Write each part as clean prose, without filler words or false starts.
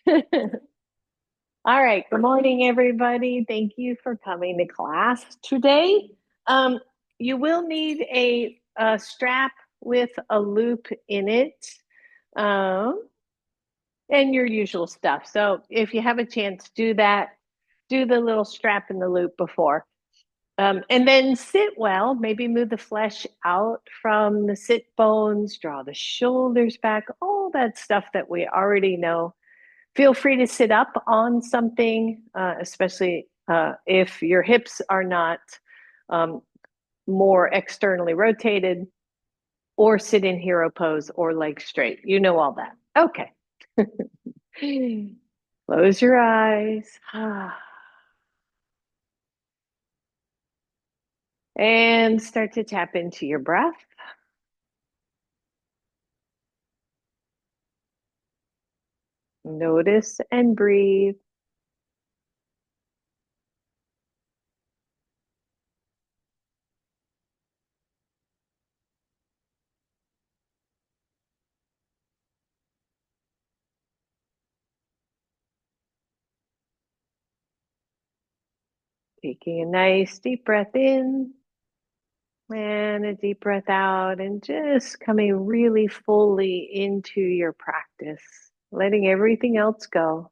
All right. Good morning, everybody. Thank you for coming to class today. Um, you will need a strap with a loop in it, um, and your usual stuff. So if you have a chance, do that. Do the little strap in the loop before. And then sit well, maybe move the flesh out from the sit bones, draw the shoulders back, all that stuff that we already know. Feel free to sit up on something, especially if your hips are not um, more externally rotated, or sit in hero pose or legs straight. You know all that. Okay. Close your eyes. And start to tap into your breath. Notice and breathe. Taking a nice deep breath in and a deep breath out, and just coming really fully into your practice, letting everything else go.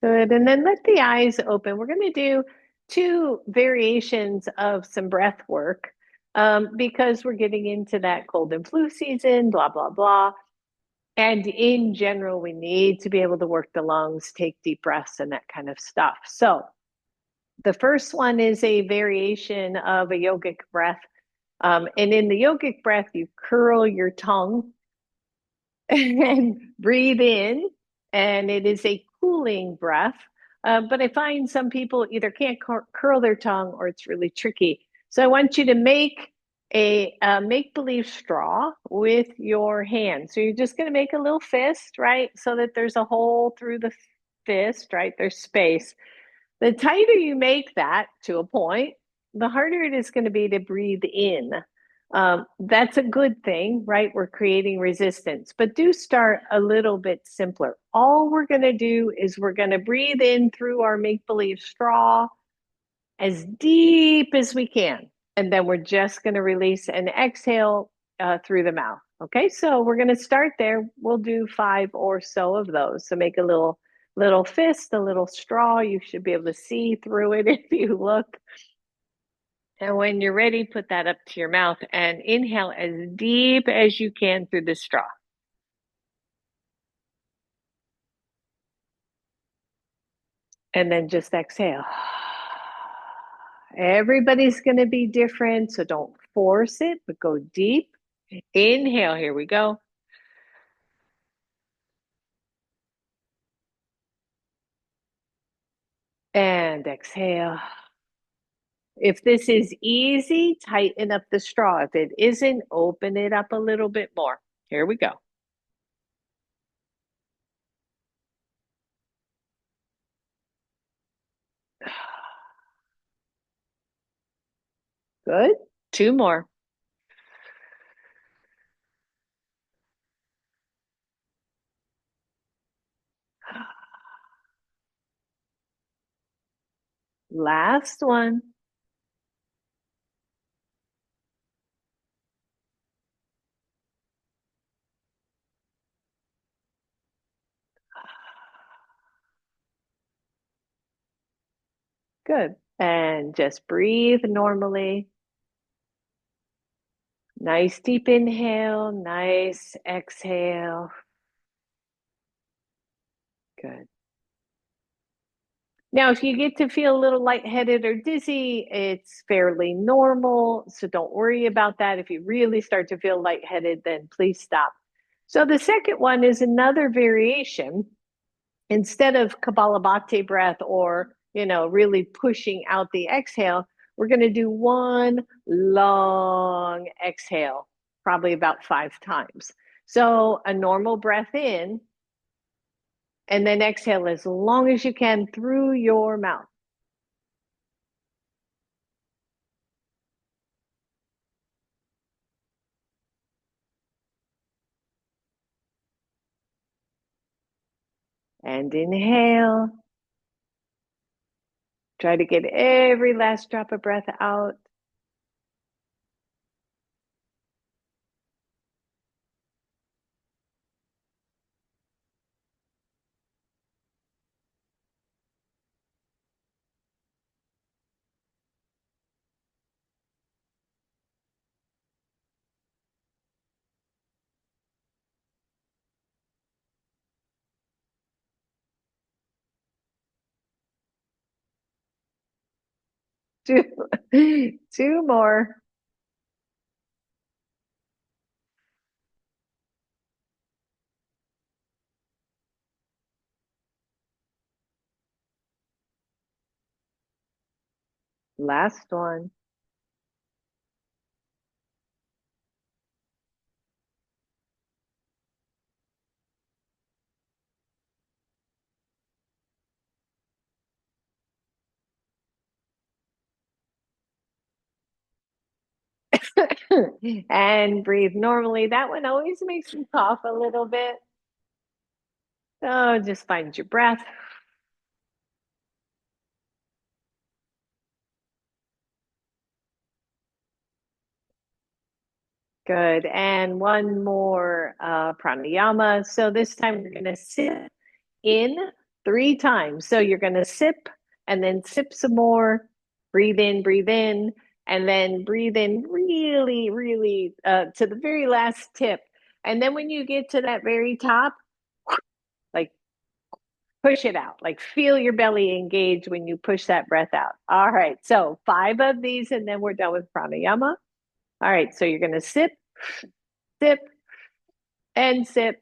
Good. And then let the eyes open. We're going to do two variations of some breath work because we're getting into that cold and flu season, blah, blah, blah. And in general, we need to be able to work the lungs, take deep breaths, and that kind of stuff. So the first one is a variation of a yogic breath. And in the yogic breath, you curl your tongue and breathe in, and it is a cooling breath. But I find some people either can't curl their tongue or it's really tricky. So I want you to make a make believe straw with your hand. So you're just going to make a little fist, right? So that there's a hole through the fist, right? There's space. The tighter you make that to a point, the harder it is going to be to breathe in. That's a good thing, right? We're creating resistance, but do start a little bit simpler. All we're going to do is we're going to breathe in through our make believe straw as deep as we can. And then we're just going to release and exhale through the mouth. Okay, so we're going to start there. We'll do 5 or so of those. So make a little fist, a little straw. You should be able to see through it if you look. And when you're ready, put that up to your mouth and inhale as deep as you can through the straw. And then just exhale. Everybody's going to be different, so don't force it, but go deep. Inhale, here we go. And exhale. If this is easy, tighten up the straw. If it isn't, open it up a little bit more. Here we go. Good. 2 more. Last one. Good. And just breathe normally. Nice deep inhale, nice exhale. Good. Now, if you get to feel a little lightheaded or dizzy, it's fairly normal. So don't worry about that. If you really start to feel lightheaded, then please stop. So the second one is another variation. Instead of Kapalabhati breath or, really pushing out the exhale, we're going to do one long exhale, probably about 5 times. So a normal breath in, and then exhale as long as you can through your mouth. And inhale. Try to get every last drop of breath out. Two, two more. Last one. And breathe normally. That one always makes me cough a little bit. So just find your breath. Good. And one more pranayama. So this time we're going to sit in 3 times. So you're going to sip and then sip some more, breathe in, and then breathe in really, really to the very last tip. And then when you get to that very top, like push it out, like feel your belly engage when you push that breath out. All right. So 5 of these, and then we're done with pranayama. All right. So you're going to sip, sip, and sip,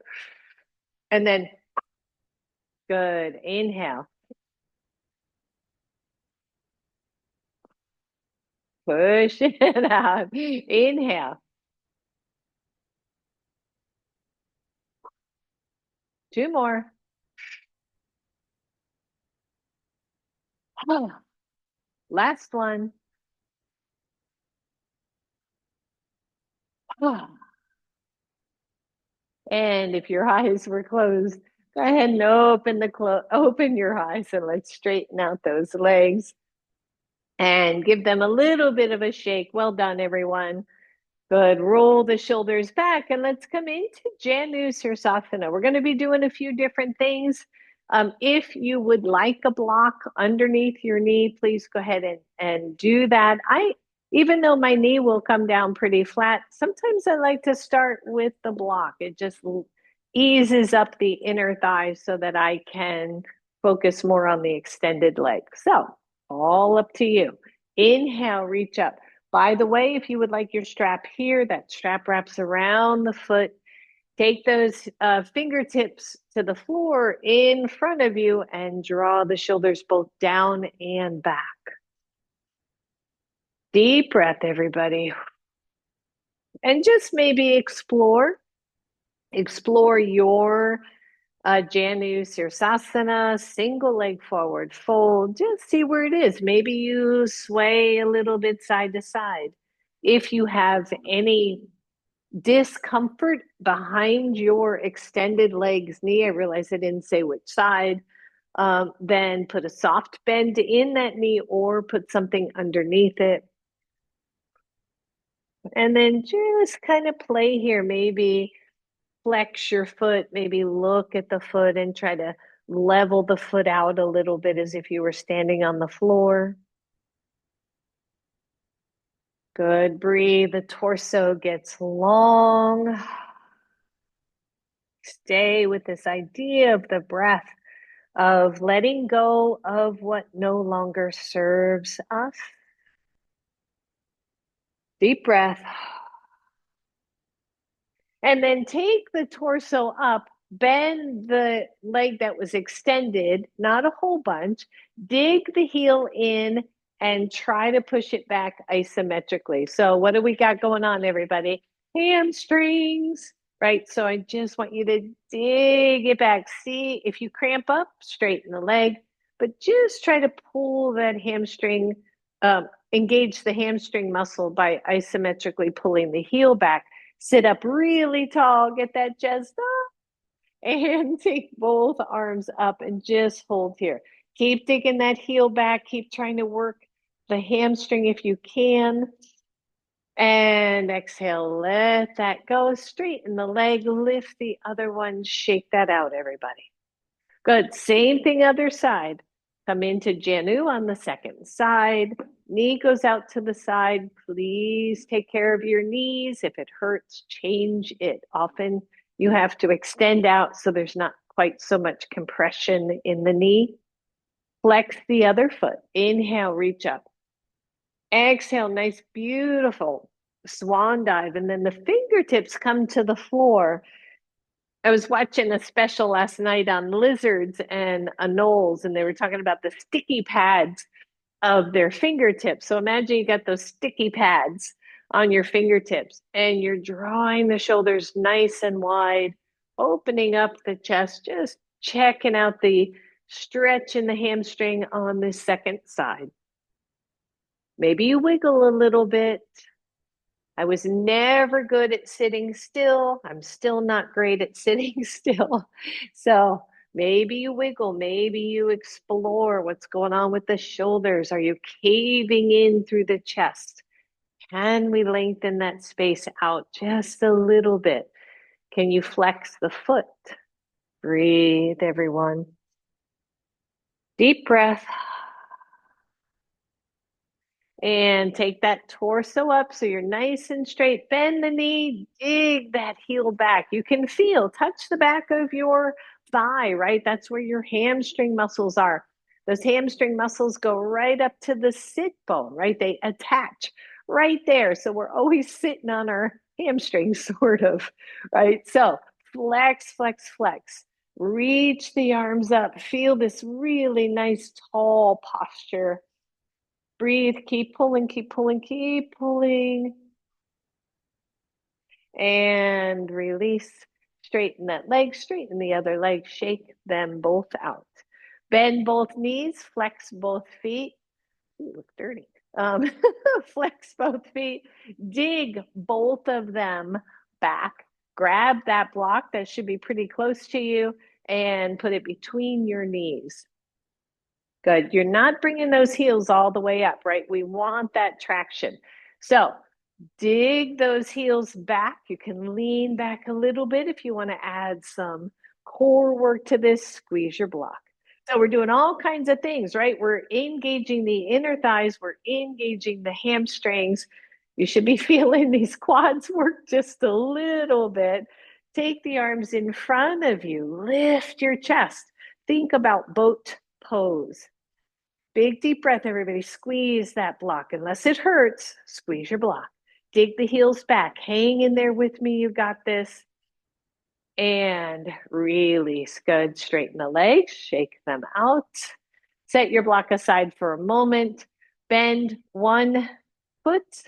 and then good. Inhale. Push it out. Inhale. 2 more. Last one. And if your eyes were closed, go ahead and open your eyes and let's straighten out those legs and give them a little bit of a shake. Well done, everyone. Good. Roll the shoulders back and let's come into Janu Sirsasana. We're going to be doing a few different things. If you would like a block underneath your knee, please go ahead and do that. Even though my knee will come down pretty flat, sometimes I like to start with the block. It just eases up the inner thighs so that I can focus more on the extended leg. So all up to you. Inhale, reach up. By the way, if you would like your strap here, that strap wraps around the foot. Take those fingertips to the floor in front of you and draw the shoulders both down and back. Deep breath, everybody. And just maybe explore your Janu Sirsasana, single leg forward fold. Just see where it is. Maybe you sway a little bit side to side. If you have any discomfort behind your extended legs, knee, I realize I didn't say which side, then put a soft bend in that knee or put something underneath it. And then just kind of play here. Maybe flex your foot, maybe look at the foot and try to level the foot out a little bit as if you were standing on the floor. Good. Breathe. The torso gets long. Stay with this idea of the breath, of letting go of what no longer serves us. Deep breath. And then take the torso up, bend the leg that was extended, not a whole bunch, dig the heel in and try to push it back isometrically. So what do we got going on, everybody? Hamstrings. right? So I just want you to dig it back. See if you cramp up, straighten the leg, but just try to pull that hamstring, engage the hamstring muscle by isometrically pulling the heel back. Sit up really tall, get that chest up, and take both arms up and just hold here. Keep digging that heel back. Keep trying to work the hamstring if you can. And exhale, let that go. Straighten the leg, lift the other one, shake that out, everybody. Good. Same thing, other side. Come into Janu on the second side. Knee goes out to the side. Please take care of your knees. If it hurts, change it. Often you have to extend out so there's not quite so much compression in the knee. Flex the other foot. Inhale, reach up. Exhale, nice, beautiful swan dive. And then the fingertips come to the floor. I was watching a special last night on lizards and anoles, and they were talking about the sticky pads of their fingertips. So imagine you got those sticky pads on your fingertips and you're drawing the shoulders nice and wide, opening up the chest, just checking out the stretch in the hamstring on the second side. Maybe you wiggle a little bit. I was never good at sitting still. I'm still not great at sitting still. So maybe you wiggle, maybe you explore what's going on with the shoulders. Are you caving in through the chest? Can we lengthen that space out just a little bit? Can you flex the foot? Breathe, everyone. Deep breath. And take that torso up so you're nice and straight. Bend the knee, dig that heel back. You can feel, touch the back of your thigh, right? That's where your hamstring muscles are. Those hamstring muscles go right up to the sit bone, right? They attach right there. So we're always sitting on our hamstrings, sort of, right? So flex, flex, flex. Reach the arms up. Feel this really nice, tall posture. Breathe, keep pulling, keep pulling, keep pulling. And release. Straighten that leg, straighten the other leg, shake them both out. Bend both knees, flex both feet. Ooh, look dirty. Um, flex both feet, dig both of them back. Grab that block that should be pretty close to you and put it between your knees. Good. You're not bringing those heels all the way up, right? We want that traction. So dig those heels back. You can lean back a little bit if you want to add some core work to this. Squeeze your block. So we're doing all kinds of things, right? We're engaging the inner thighs. We're engaging the hamstrings. You should be feeling these quads work just a little bit. Take the arms in front of you. Lift your chest. Think about boat pose. Big deep breath, everybody. Squeeze that block. Unless it hurts, squeeze your block. Dig the heels back. Hang in there with me. You got this. And release. Good. Straighten the legs. Shake them out. Set your block aside for a moment. Bend one foot.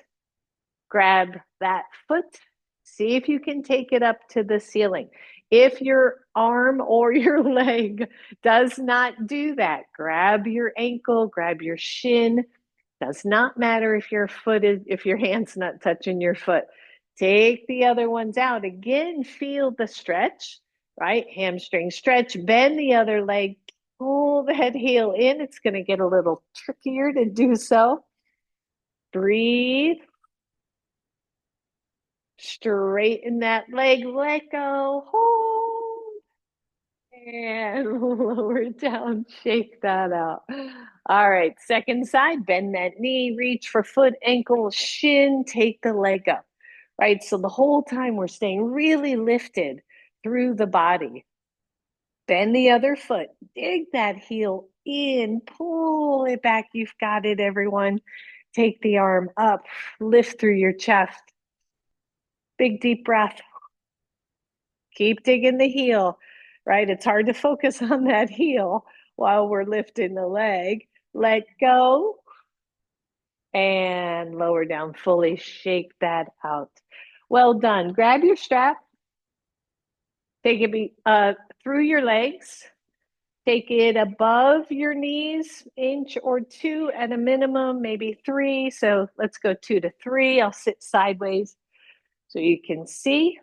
Grab that foot. See if you can take it up to the ceiling. If your arm or your leg does not do that, grab your ankle, grab your shin. Does not matter if if your hand's not touching your foot. Take the other ones out. Again, feel the stretch, right? Hamstring stretch, bend the other leg, pull that heel in. It's going to get a little trickier to do so. Breathe. Straighten that leg, let go, hold, and lower down, shake that out. All right, second side, bend that knee, reach for foot, ankle, shin, take the leg up, right? So the whole time we're staying really lifted through the body. Bend the other foot, dig that heel in, pull it back. You've got it, everyone. Take the arm up, lift through your chest. Big deep breath. Keep digging the heel, right? It's hard to focus on that heel while we're lifting the leg. Let go and lower down fully. Shake that out. Well done. Grab your strap. Take it through your legs. Take it above your knees, inch or two at a minimum, maybe three. So let's go 2 to 3. I'll sit sideways so you can see.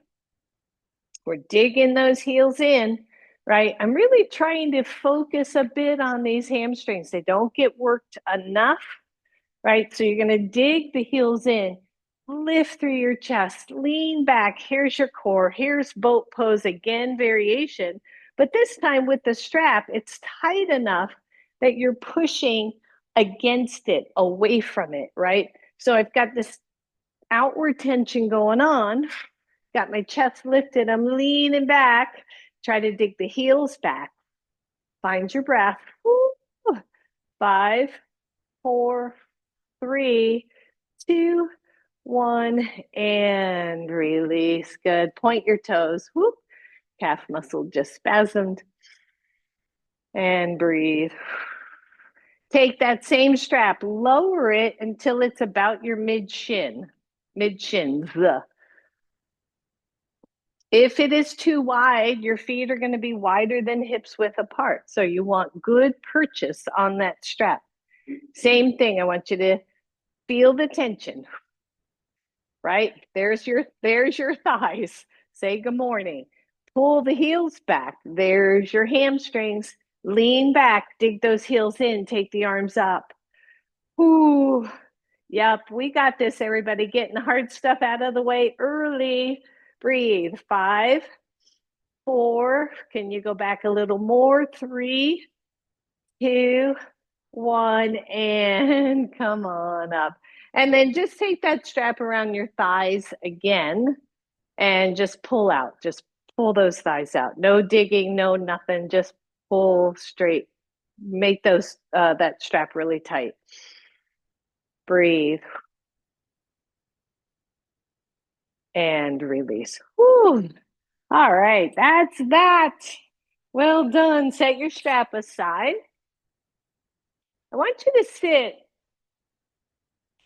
We're digging those heels in, right? I'm really trying to focus a bit on these hamstrings. They don't get worked enough, right? So you're going to dig the heels in, lift through your chest, lean back. Here's your core. Here's boat pose again, variation. But this time with the strap, it's tight enough that you're pushing against it, away from it, right? So I've got this outward tension going on, got my chest lifted. I'm leaning back. Try to dig the heels back. Find your breath. Woo. 5, 4, 3, 2, 1, and release. Good. Point your toes. Whoop. Calf muscle just spasmed. And breathe. Take that same strap, lower it until it's about your mid shins. If it is too wide, your feet are going to be wider than hips width apart. So you want good purchase on that strap. Same thing. I want you to feel the tension, right? There's your thighs. Say good morning. Pull the heels back. There's your hamstrings. Lean back, dig those heels in, take the arms up. Ooh, yep, we got this, everybody. Getting the hard stuff out of the way early. Breathe. 5, 4. Can you go back a little more? 3, 2, 1, and come on up. And then just take that strap around your thighs again and just pull out. Just pull those thighs out. No digging, no nothing. Just pull straight. Make those that strap really tight. Breathe. And release. Whew. All right, that's that. Well done. Set your strap aside. I want you to sit.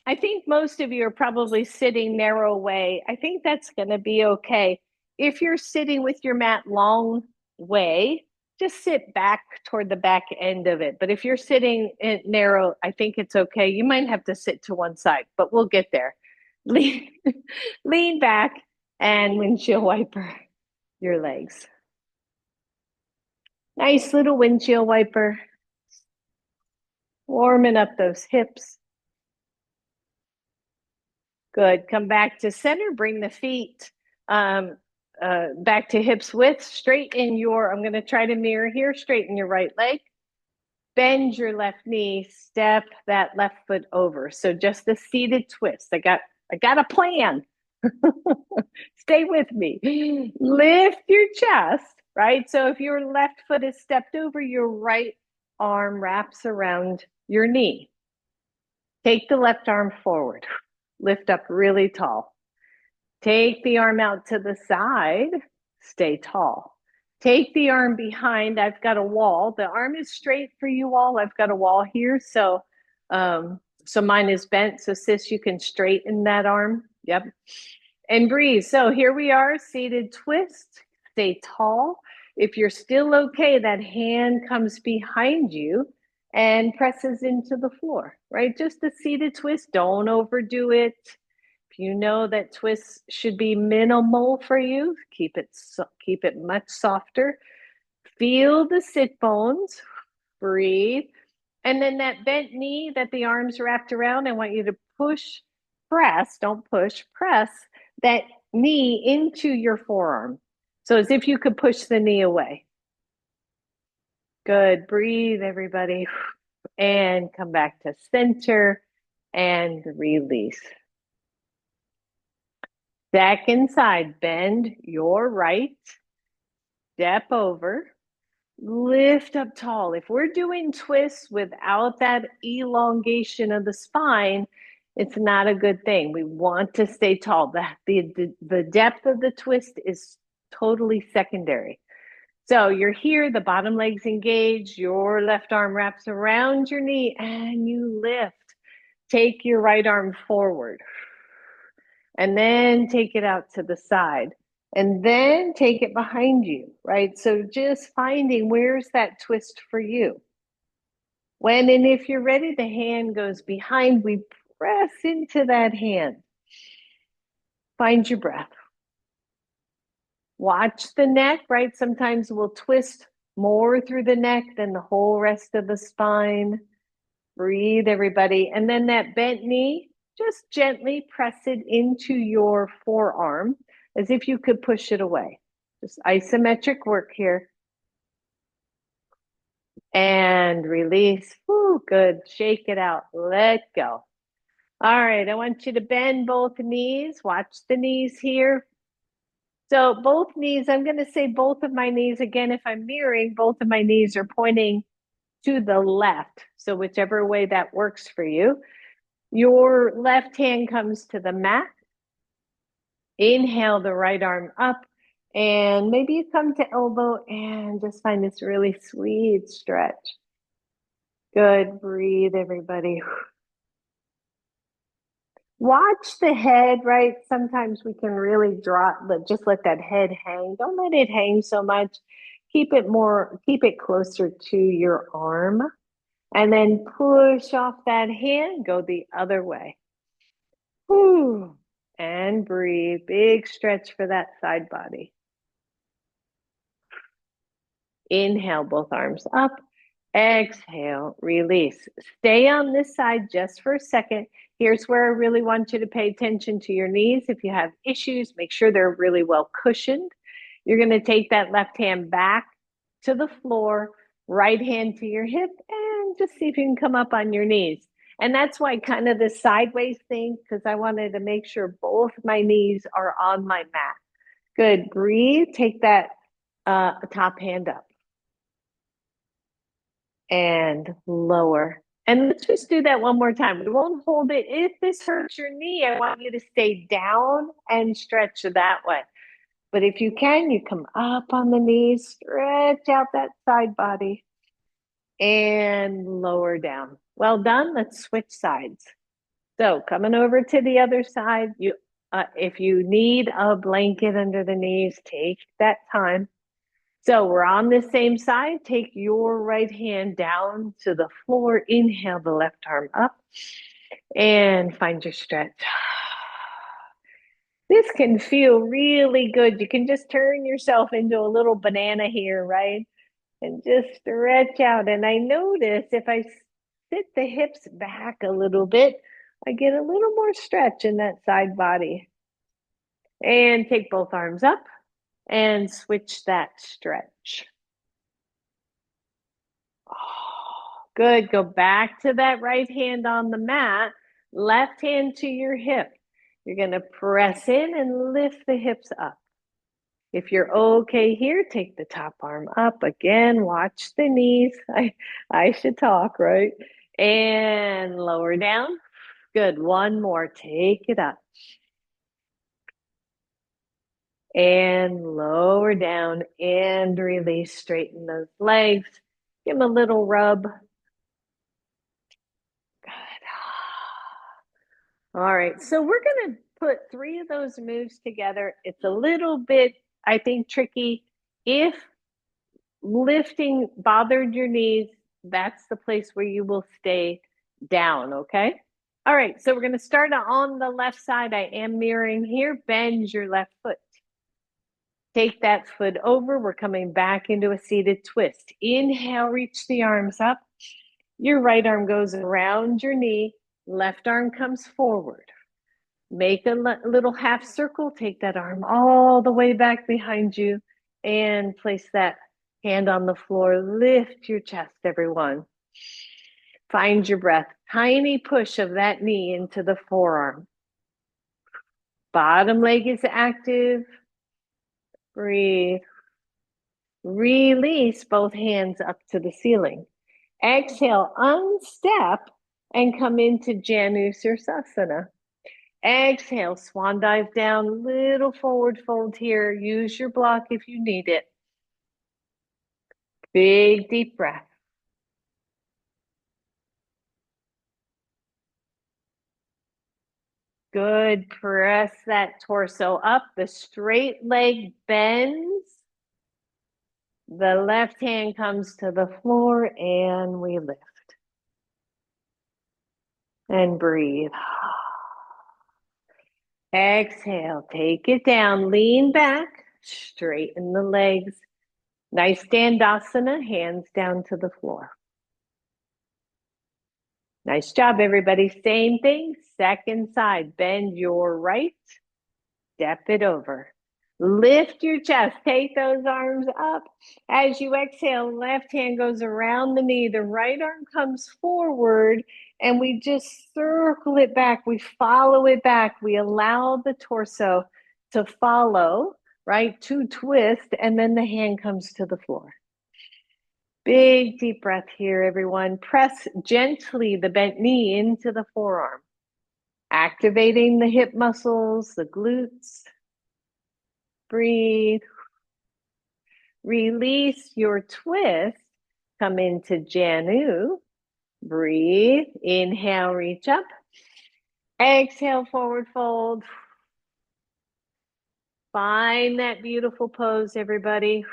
I think most of you are probably sitting narrow way. I think that's going to be okay. If you're sitting with your mat long way, just sit back toward the back end of it. But if you're sitting narrow, I think it's okay. You might have to sit to one side, but we'll get there. Lean, lean back and windshield wiper your legs. Nice little windshield wiper. Warming up those hips. Good. Come back to center. Bring the feet back to hips width. Straighten your, I'm going to try to mirror here. Straighten your right leg. Bend your left knee. Step that left foot over. So just a seated twist. I got a plan. Stay with me. Lift your chest, right? So if your left foot is stepped over, your right arm wraps around your knee. Take the left arm forward. Lift up really tall. Take the arm out to the side. Stay tall. Take the arm behind. I've got a wall. The arm is straight for you all. I've got a wall here. So mine is bent. So sis, you can straighten that arm. Yep. And breathe. So here we are, seated twist. Stay tall. If you're still okay, that hand comes behind you and presses into the floor, right? Just a seated twist. Don't overdo it. If you know that twists should be minimal for you, keep it much softer. Feel the sit bones. Breathe. And then that bent knee that the arms wrapped around, I want you to press, don't push, press that knee into your forearm. So as if you could push the knee away. Good. Breathe, everybody. And come back to center and release. Second side, bend your right, step over, lift up tall. If we're doing twists without that elongation of the spine, it's not a good thing. We want to stay tall. The depth of the twist is totally secondary. So you're here, the bottom leg's engaged, your left arm wraps around your knee, and you lift. Take your right arm forward. And then take it out to the side. And then take it behind you, right? So just finding where's that twist for you. When and if you're ready, the hand goes behind. We press into that hand. Find your breath. Watch the neck, right? Sometimes we'll twist more through the neck than the whole rest of the spine. Breathe, everybody. And then that bent knee, just gently press it into your forearm as if you could push it away. Just isometric work here. And release. Whew, good. Shake it out. Let go. All right, I want you to bend both knees. Watch the knees here. So both knees, I'm going to say both of my knees again. If I'm mirroring, both of my knees are pointing to the left. So whichever way that works for you. Your left hand comes to the mat. Inhale the right arm up. And maybe you come to elbow and just find this really sweet stretch. Good. Breathe, everybody. Watch the head, right? Sometimes we can really drop, but just let that head hang. Don't let it hang so much. Keep it closer to your arm. And then push off that hand, go the other way. Whew. And breathe. Big stretch for that side body. Inhale, both arms up. Exhale, release. Stay on this side just for a second. Here's where I really want you to pay attention to your knees. If you have issues, make sure they're really well cushioned. You're going to take that left hand back to the floor, right hand to your hip, and just see if you can come up on your knees. And that's why kind of the sideways thing, because I wanted to make sure both my knees are on my mat. Good. Breathe. Take that top hand up. And lower. And let's just do that one more time. We won't hold it. If this hurts your knee, I want you to stay down and stretch that way. But if you can, you come up on the knees, stretch out that side body, and lower down. Well done. Let's switch sides. So coming over to the other side, if you need a blanket under the knees, take that time. So we're on the same side. Take your right hand down to the floor. Inhale the left arm up and find your stretch. This can feel really good. You can just turn yourself into a little banana here, right? And just stretch out. And I notice if I sit the hips back a little bit, I get a little more stretch in that side body. And take both arms up and switch that stretch. Good. Go back to that right hand on the mat, left hand to your hip. You're going to press in and lift the hips up. If you're okay here, take the top arm up. Again, watch the knees. I should talk, right? And lower down. Good. One more. Take it up. And lower down and release. Straighten those legs. Give them a little rub. All right, so we're going to put 3 of those moves together. It's a little bit, I think, tricky. If lifting bothered your knees, that's the place where you will stay down, okay? All right, so we're going to start on the left side. I am mirroring here. Bend your left foot. Take that foot over. We're coming back into a seated twist. Inhale, reach the arms up. Your right arm goes around your knee. Left arm comes forward. Make a little half circle. Take that arm all the way back behind you and place that hand on the floor. Lift your chest, everyone. Find your breath. Tiny push of that knee into the forearm. Bottom leg is active. Breathe. Release both hands up to the ceiling. Exhale, unstep and come into Janu Sirsasana. Exhale, swan dive down, little forward fold here. Use your block if you need it. Big deep breath. Good. Press that torso up. The straight leg bends. The left hand comes to the floor and we lift. And breathe. Exhale, take it down, lean back, straighten the legs. Nice Dandasana, hands down to the floor. Nice job, everybody. Same thing, second side. Bend your right, step it over. Lift your chest, take those arms up. As you exhale, left hand goes around the knee, the right arm comes forward, and we just circle it back. We follow it back. We allow the torso to follow, right? To twist, and then the hand comes to the floor. Big deep breath here, everyone. Press gently the bent knee into the forearm, activating the hip muscles, the glutes. Breathe. Release your twist. Come into Janu. Breathe. Inhale, reach up. Exhale, forward fold. Find that beautiful pose, everybody.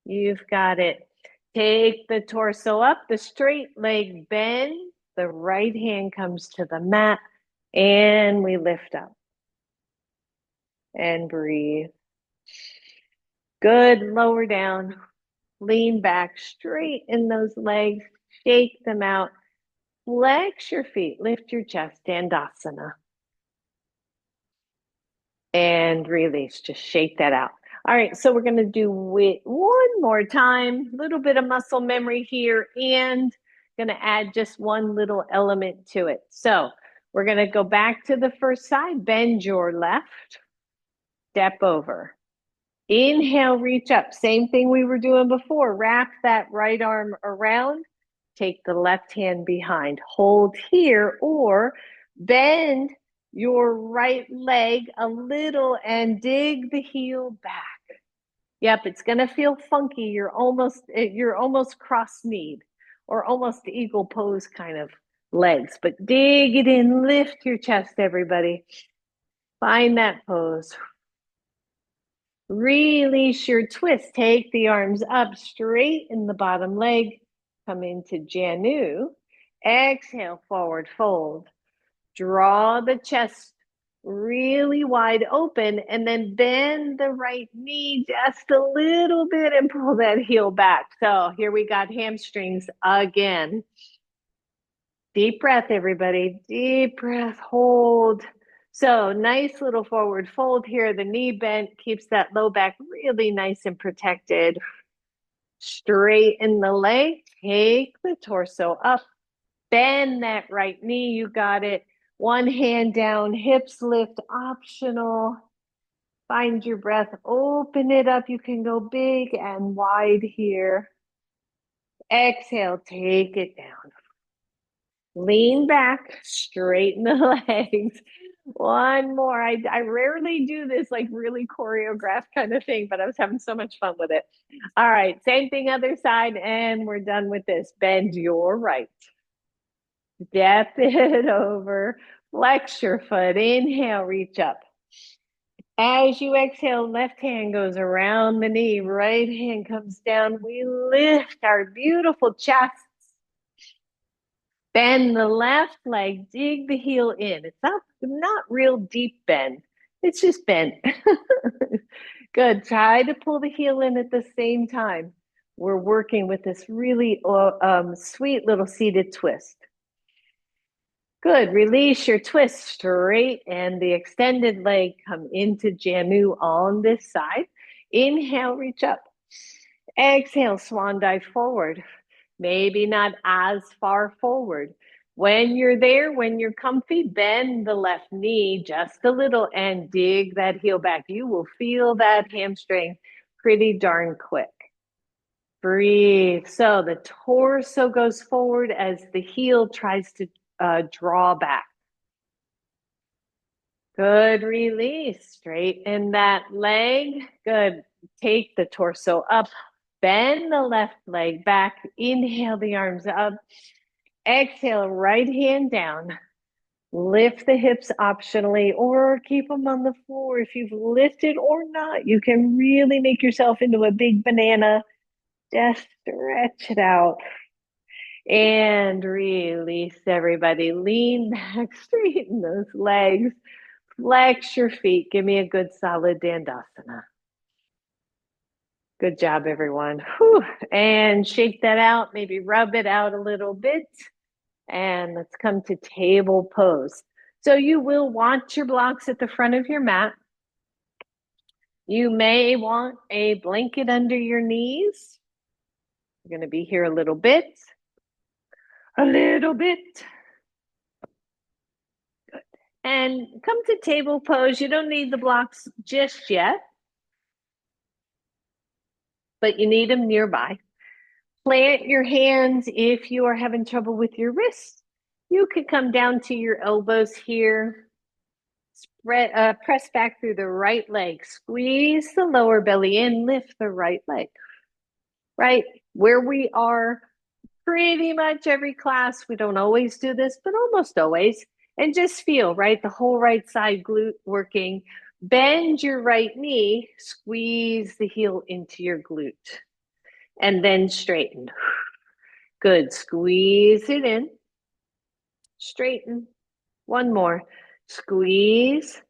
You've got it. Take the torso up, the straight leg bend. The right hand comes to the mat, and we lift up. And breathe. Good. Lower down. Lean back, straighten those legs, shake them out. Flex your feet, lift your chest, Dandasana. And release, just shake that out. All right, so we're going to do it one more time. A little bit of muscle memory here, and going to add just one little element to it. So we're going to go back to the first side, bend your left, step over. Inhale, reach up. Same thing we were doing before. Wrap that right arm around. Take the left hand behind. Hold here or bend your right leg a little and dig the heel back. Yep, it's going to feel funky. You're almost cross-kneed or almost eagle pose kind of legs, but dig it in. Lift your chest, everybody. Find that pose. Release your twist. Take the arms up, straighten the bottom leg. Come into Janu. Exhale, forward fold. Draw the chest really wide open and then bend the right knee just a little bit and pull that heel back. So here we got hamstrings again. Deep breath, everybody. Deep breath, hold. So nice little forward fold here. The knee bent keeps that low back really nice and protected. Straighten the leg. Take the torso up. Bend that right knee. You got it. One hand down, hips lift, optional. Find your breath. Open it up. You can go big and wide here. Exhale, take it down. Lean back, straighten the legs. One more. I rarely do this like really choreographed kind of thing, but I was having so much fun with it. All right, same thing, other side, and we're done with this. Bend your right. Step it over. Flex your foot. Inhale, reach up. As you exhale, left hand goes around the knee, right hand comes down. We lift our beautiful chests. Bend the left leg, dig the heel in. It's not real deep bend. It's just bent. Good. Try to pull the heel in at the same time. We're working with this really sweet little seated twist. Good. Release your twist straight and the extended leg come into Janu on this side. Inhale, reach up. Exhale, swan dive forward. Maybe not as far forward. When you're there, when you're comfy, bend the left knee just a little and dig that heel back. You will feel that hamstring pretty darn quick. Breathe. So the torso goes forward as the heel tries to draw back. Good. Release. Straighten that leg. Good. Take the torso up. Bend the left leg back. Inhale the arms up. Exhale, right hand down. Lift the hips optionally or keep them on the floor. If you've lifted or not, you can really make yourself into a big banana. Just stretch it out and release everybody. Lean back, straighten those legs, flex your feet. Give me a good solid Dandasana. Good job, everyone. Whew. And shake that out, maybe rub it out a little bit. And let's come to table pose. So you will want your blocks at the front of your mat. You may want a blanket under your knees. You're going to be here a little bit. A little bit. Good. And come to table pose. You don't need the blocks just yet, but you need them nearby. Plant your hands if you are having trouble with your wrists. You could come down to your elbows here. Spread, press back through the right leg. Squeeze the lower belly in. Lift the right leg. Right where we are pretty much every class. We don't always do this, but almost always. And just feel, right? The whole right side glute working. Bend your right knee. Squeeze the heel into your glute. And then straighten. Good. Squeeze it in. Straighten. One more. Squeeze.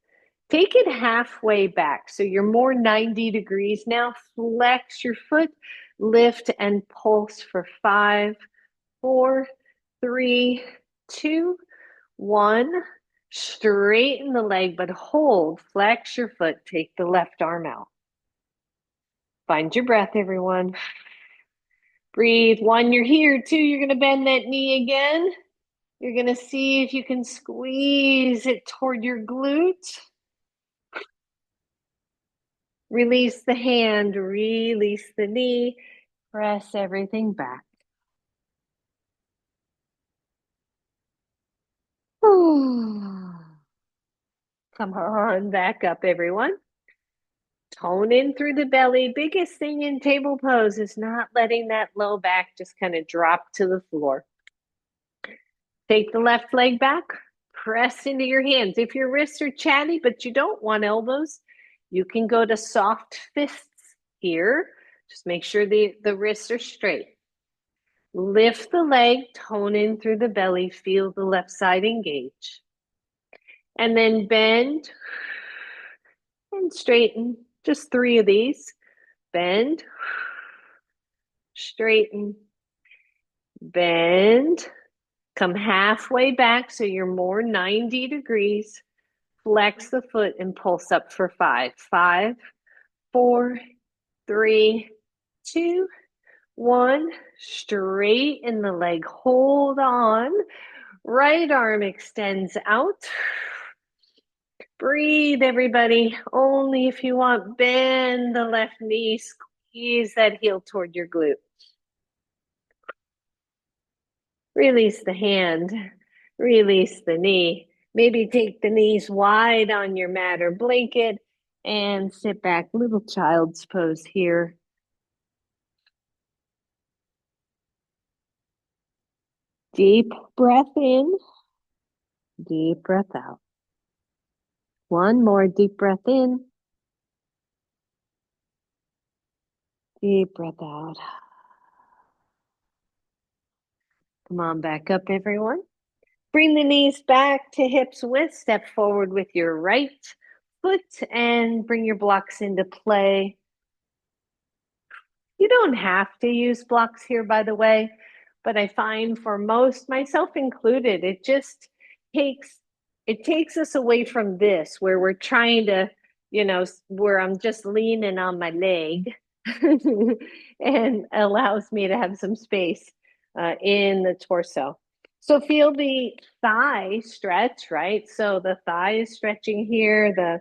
Take it halfway back. So you're more 90 degrees now. Flex your foot. Lift and pulse for 5, 4, 3, 2, 1. Straighten the leg, but hold. Flex your foot. Take the left arm out. Find your breath, everyone. Breathe. 1, you're here. 2, you're going to bend that knee again. You're going to see if you can squeeze it toward your glute. Release the hand, release the knee, press everything back. Come on back up, everyone. Tone in through the belly. Biggest thing in table pose is not letting that low back just kind of drop to the floor. Take the left leg back, press into your hands. If your wrists are chatty, but you don't want elbows, you can go to soft fists here. Just make sure the wrists are straight. Lift the leg, tone in through the belly, feel the left side engage. And then bend and straighten. Just 3 of these. Bend, straighten, bend. Come halfway back so you're more 90 degrees. Flex the foot and pulse up for 5. 5, 4, 3, 2, 1. Straighten the leg. Hold on. Right arm extends out. Breathe, everybody. Only if you want. Bend the left knee. Squeeze that heel toward your glute. Release the hand. Release the knee. Maybe take the knees wide on your mat or blanket and sit back. Little child's pose here. Deep breath in. Deep breath out. One more deep breath in. Deep breath out. Come on back up, everyone. Bring the knees back to hips width. Step forward with your right foot and bring your blocks into play. You don't have to use blocks here, by the way, but I find for most, myself included, it just takes us away from this where we're trying to, where I'm just leaning on my leg and allows me to have some space in the torso. So feel the thigh stretch, right? So the thigh is stretching here. The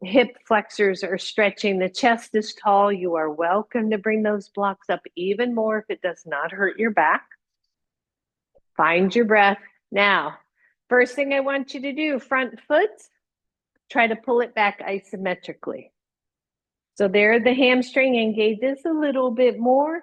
hip flexors are stretching. The chest is tall. You are welcome to bring those blocks up even more if it does not hurt your back. Find your breath. Now, first thing I want you to do, front foot, try to pull it back isometrically. So there the hamstring engages a little bit more.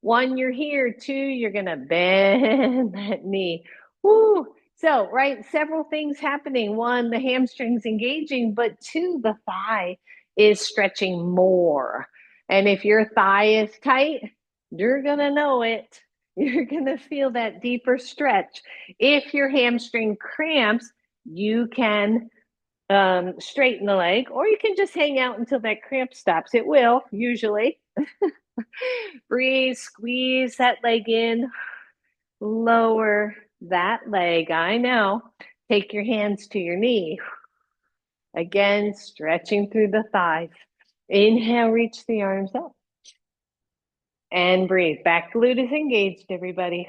1, you're here. 2, you're going to bend that knee. Woo! So, right, several things happening. One, the hamstrings engaging, but two, the thigh is stretching more. And if your thigh is tight, you're going to know it. You're going to feel that deeper stretch. If your hamstring cramps, you can straighten the leg, or you can just hang out until that cramp stops. It will, usually. Breathe, squeeze that leg in, lower that leg. I know. Take your hands to your knee. Again, stretching through the thighs. Inhale, reach the arms up. And breathe. Back glute is engaged, everybody.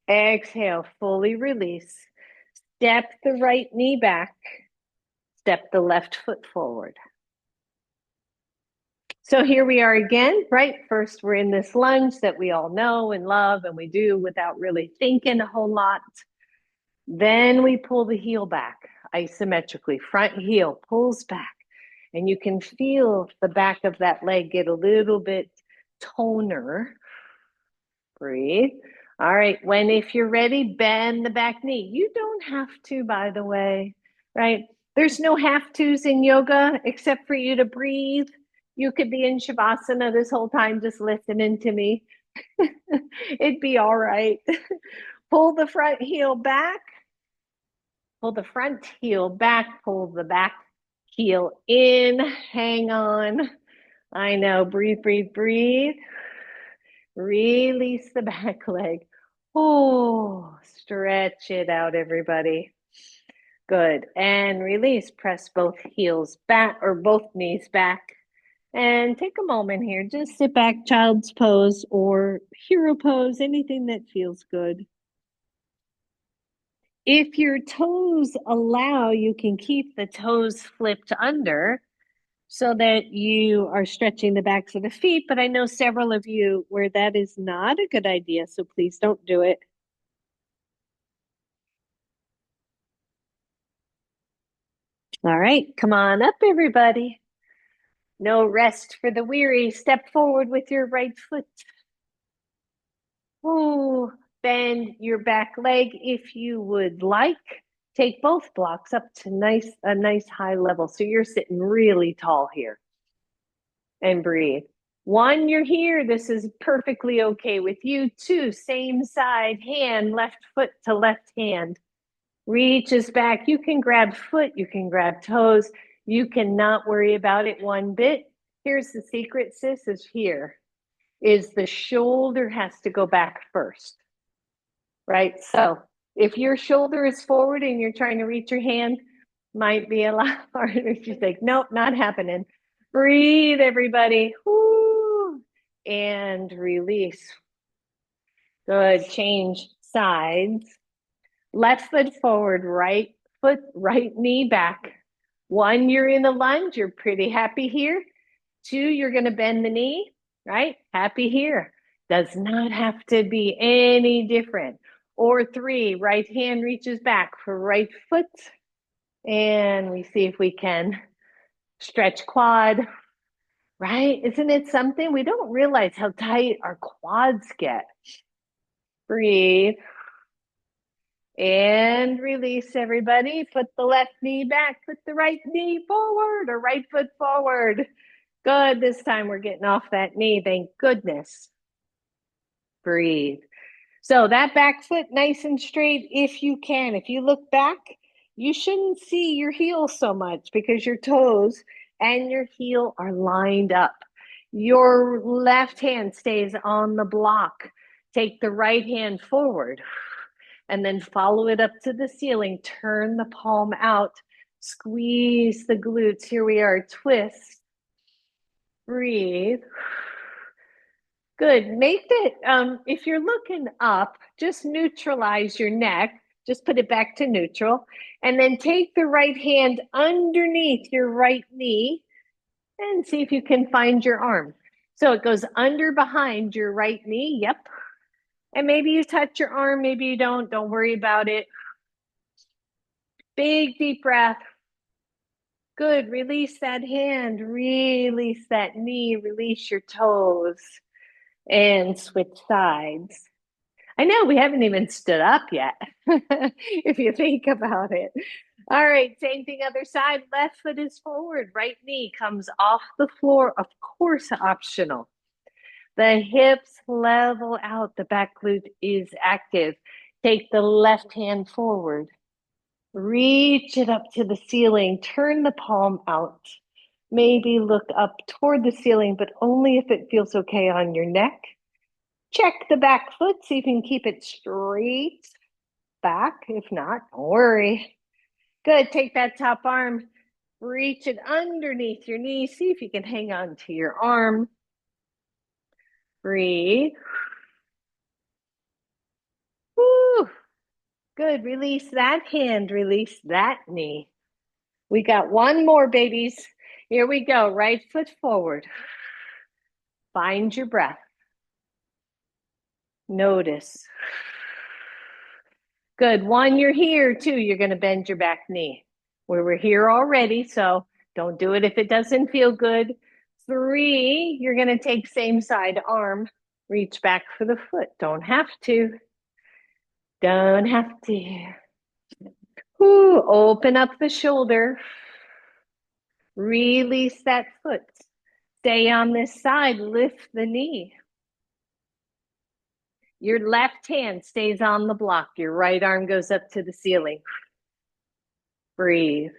Exhale, fully release. Step the right knee back. Step the left foot forward. So here we are again, right? First, we're in this lunge that we all know and love, and we do without really thinking a whole lot. Then we pull the heel back isometrically. Front heel pulls back, and you can feel the back of that leg get a little bit toner. Breathe. All right. If you're ready, bend the back knee. You don't have to, by the way, right? There's no have tos in yoga except for you to breathe. You could be in Shavasana this whole time just listening to me. It'd be all right. Pull the front heel back. Pull the front heel back. Pull the back heel in. Hang on. I know. Breathe, breathe, breathe. Release the back leg. Oh, stretch it out, everybody. Good. And release. Press both heels back or both knees back. And take a moment here. Just sit back, child's pose or hero pose, anything that feels good. If your toes allow, you can keep the toes flipped under so that you are stretching the backs of the feet. But I know several of you where that is not a good idea, so please don't do it. All right, come on up, everybody. No rest for the weary. Step forward with your right foot. Oh, bend your back leg if you would like. Take both blocks up to a nice high level. So you're sitting really tall here. And breathe. One, you're here. This is perfectly okay with you. Two, same side hand, left foot to left hand. Reaches back. You can grab foot, you can grab toes. You cannot worry about it one bit. Here's the secret, sis, is here. Is the shoulder has to go back first, right? So if your shoulder is forward and you're trying to reach your hand, might be a lot harder. She's like, nope, not happening. Breathe, everybody. Woo. And release. Good. Change sides. Left foot forward, right foot, right knee back. One, you're in the lunge. You're pretty happy here. Two, you're going to bend the knee, right? Happy here. Does not have to be any different. Or three, right hand reaches back for right foot. And we see if we can stretch quad, right? Isn't it something? We don't realize how tight our quads get. Breathe. And release, everybody. Put the left knee back, put the right knee forward or right foot forward. Good. This time we're getting off that knee. Thank goodness. Breathe. So that back foot nice and straight if you can. If you look back, you shouldn't see your heel so much because your toes and your heel are lined up. Your left hand stays on the block. Take the right hand forward and then follow it up to the ceiling. Turn the palm out. Squeeze the glutes. Here we are. Twist. Breathe. Good. Make it, if you're looking up, just neutralize your neck. Just put it back to neutral. And then take the right hand underneath your right knee and see if you can find your arm. So it goes under behind your right knee. Yep. And maybe you touch your arm, maybe you don't. Don't worry about it. Big deep breath. Good. Release that hand. Release that knee. Release your toes. And switch sides. I know we haven't even stood up yet, if you think about it. All right, same thing, other side. Left foot is forward, right knee comes off the floor, of course, optional. The hips level out, the back glute is active. Take the left hand forward, reach it up to the ceiling, turn the palm out. Maybe look up toward the ceiling, but only if it feels okay on your neck. Check the back foot, see if you can keep it straight back. If not, don't worry. Good. Take that top arm, reach it underneath your knee. See if you can hang on to your arm. Breathe. Woo. Good. Release that hand, release that knee. We got one more, babies. Here we go. Right foot forward. Find your breath. Notice. Good. One, you're here. Two, you're going to bend your back knee. We were here already, so don't do it if it doesn't feel good. Three, you're going to take same side arm. Reach back for the foot. Don't have to. Don't have to. Ooh, open up the shoulder. Release that foot. Stay on this side. Lift the knee. Your left hand stays on the block. Your right arm goes up to the ceiling. Breathe.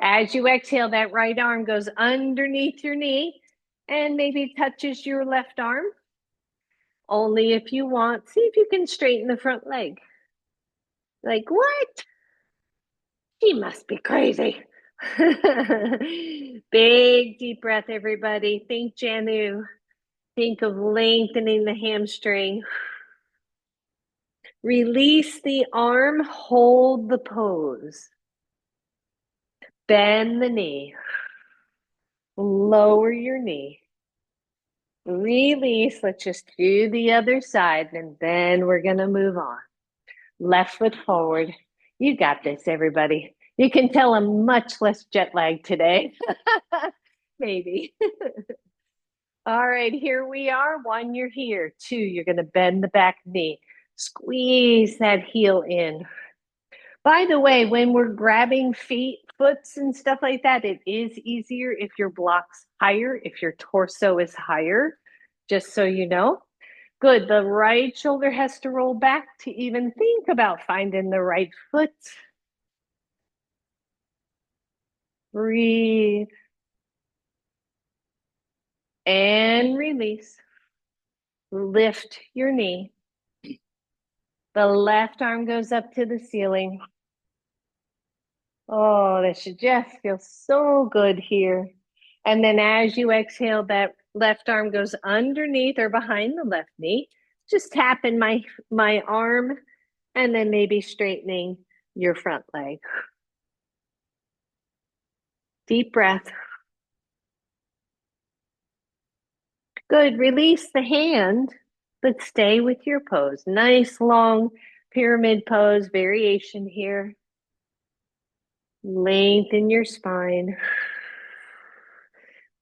As you exhale, that right arm goes underneath your knee and maybe touches your left arm. Only if you want. See if you can straighten the front leg. Like, what? She must be crazy. Big deep breath, everybody. Think Janu. Think of lengthening the hamstring. Release the arm, hold the pose. Bend the knee. Lower your knee. Release. Let's just do the other side, and then we're going to move on. Left foot forward. You got this, everybody. You can tell I'm much less jet lagged today. Maybe. All right, here we are. One, you're here. Two, you're going to bend the back knee. Squeeze that heel in. By the way, when we're grabbing foots and stuff like that, it is easier if your block's higher, if your torso is higher, just so you know. Good. The right shoulder has to roll back to even think about finding the right foot. Breathe. And release. Lift your knee. The left arm goes up to the ceiling. Oh, that should just feel so good here. And then as you exhale, that left arm goes underneath or behind the left knee. Just tapping my arm and then maybe straightening your front leg. Deep breath. Good. Release the hand, but stay with your pose. Nice long pyramid pose variation here. Lengthen your spine.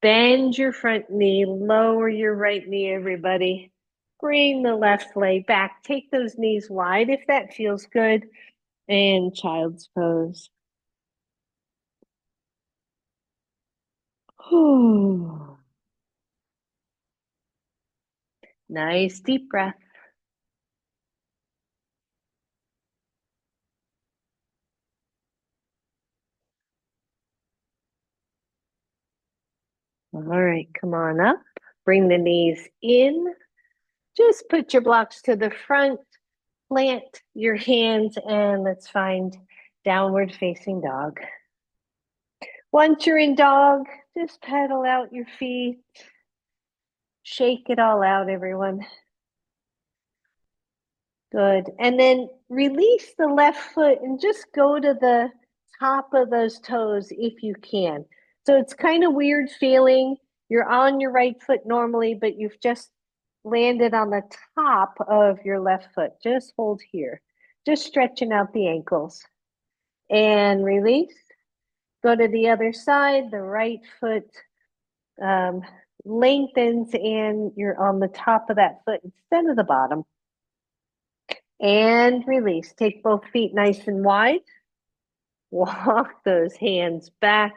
Bend your front knee, lower your right knee, everybody. Bring the left leg back. Take those knees wide if that feels good. And child's pose. Nice deep breath. All right, come on up. Bring the knees in. Just put your blocks to the front. Plant your hands and let's find downward facing dog. Once you're in dog, just pedal out your feet. Shake it all out, everyone. Good. And then release the left foot and just go to the top of those toes if you can. So it's kind of weird feeling. You're on your right foot normally, but you've just landed on the top of your left foot. Just hold here. Just stretching out the ankles. And release. Go to the other side. The right foot lengthens and you're on the top of that foot instead of the bottom. And release. Take both feet nice and wide. Walk those hands back.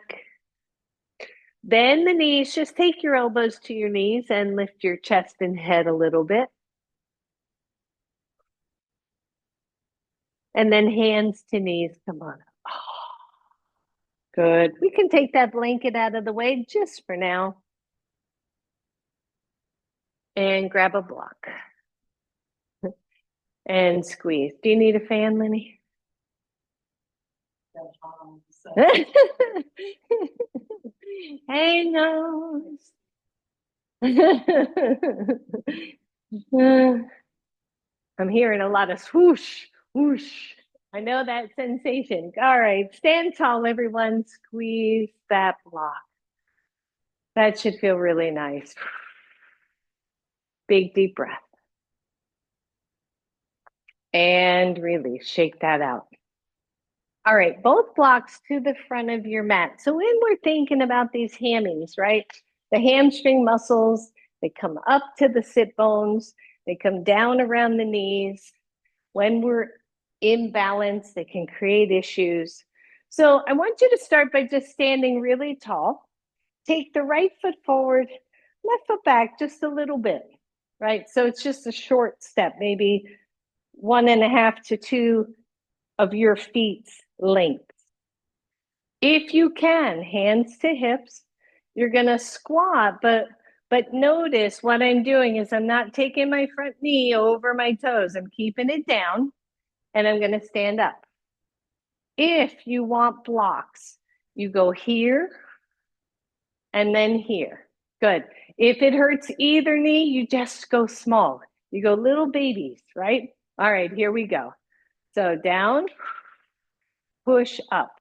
Bend the knees. Just take your elbows to your knees and lift your chest and head a little bit. And then hands to knees. Come on. Good. We can take that blanket out of the way just for now. And grab a block. And squeeze. Do you need a fan, Lenny? Hang on. I'm hearing a lot of swoosh, whoosh. I know that sensation. All right, stand tall, everyone. Squeeze that block. That should feel really nice. Big, deep breath. And release. Shake that out. All right, both blocks to the front of your mat. So when we're thinking about these hammies, right? The hamstring muscles, they come up to the sit bones, they come down around the knees. When we're imbalanced, they can create issues. So I want you to start by just standing really tall. Take the right foot forward, left foot back just a little bit, right? So it's just a short step, maybe 1.5 to 2 of your feet's length. If you can, hands to hips, you're going to squat, but notice what I'm doing is I'm not taking my front knee over my toes. I'm keeping it down and I'm going to stand up. If you want blocks, you go here and then here. Good. If it hurts either knee, you just go small. You go little babies, right? All right, here we go. So down, push up.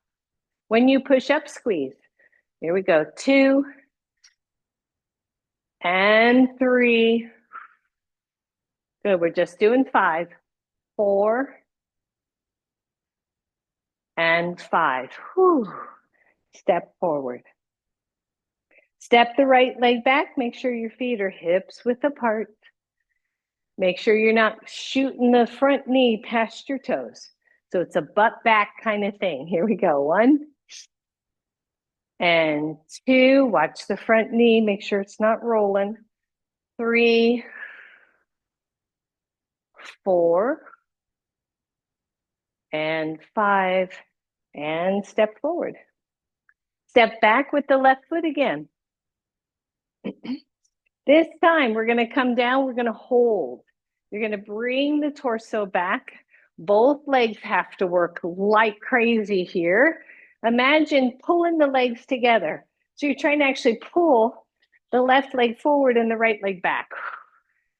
When you push up, squeeze. Here we go. 2 and 3. Good. We're just doing 5. 4 and 5. Whew. Step forward. Step the right leg back. Make sure your feet are hips width apart. Make sure you're not shooting the front knee past your toes. So it's a butt back kind of thing. Here we go. 1 and 2. Watch the front knee. Make sure it's not rolling. 3, 4, and 5. And step forward. Step back with the left foot again. This time we're going to come down. We're going to hold. You're going to bring the torso back. Both legs have to work like crazy here. Imagine pulling the legs together. So you're trying to actually pull the left leg forward and the right leg back.